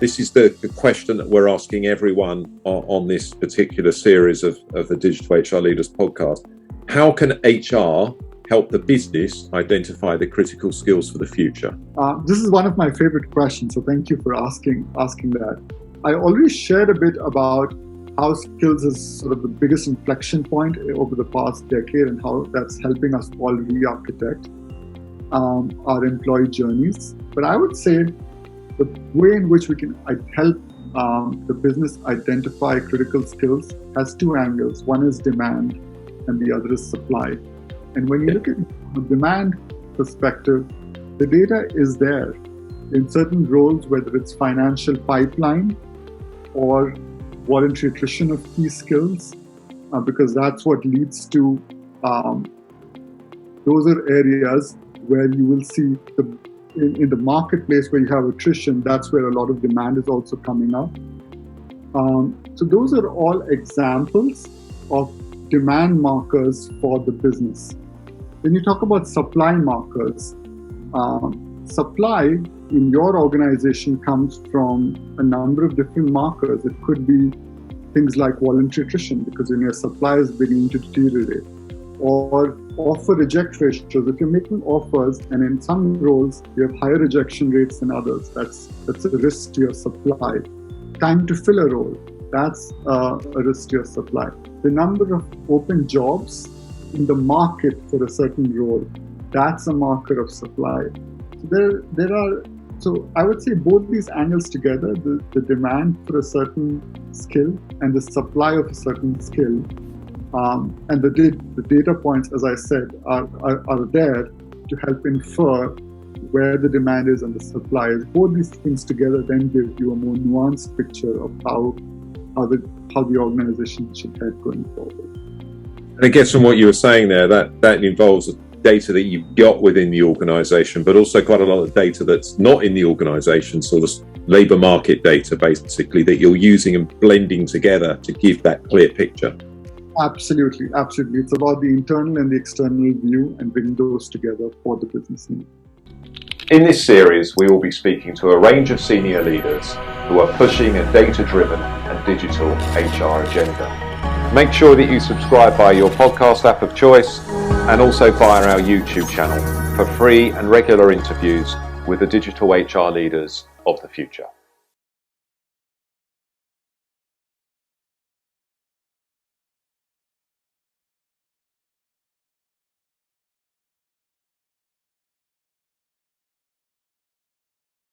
This is the question that we're asking everyone on this particular series of the Digital HR Leaders podcast. How can HR help the business identify the critical skills for the future? This is one of my favorite questions, so thank you for asking that. I already shared a bit about how skills is sort of the biggest inflection point over the past decade and how that's helping us all re-architect our employee journeys. But I would say the way in which we can help the business identify critical skills has two angles. One is demand and the other is supply. And when you look at the demand perspective, the data is there in certain roles, whether it's financial pipeline or voluntary attrition of key skills, because that's what leads to, those are areas where you will see in the marketplace where you have attrition, that's where a lot of demand is also coming up. So those are all examples of demand markers for the business. When you talk about supply markers, supply in your organization comes from a number of different markers. It could be things like voluntary attrition, because when your supply is beginning to deteriorate, or offer reject ratios. If you're making offers and in some roles you have higher rejection rates than others, that's a risk to your supply. Time to fill a role, that's a risk to your supply. The number of open jobs in the market for a certain role, that's a marker of supply. So I would say both these angles together, the demand for a certain skill and the supply of a certain skill, and the data points, as I said, are there to help infer where the demand is and the supply is. Both these things together then give you a more nuanced picture of how the organization should head going forward. And I guess from what you were saying there, that involves data that you've got within the organization, but also quite a lot of data that's not in the organization, sort of labor market data, basically, that you're using and blending together to give that clear picture. Absolutely. It's about the internal and the external view and bringing those together for the business need. In this series, we will be speaking to a range of senior leaders who are pushing a data-driven and digital HR agenda. Make sure that you subscribe via your podcast app of choice and also via our YouTube channel for free and regular interviews with the digital HR leaders of the future.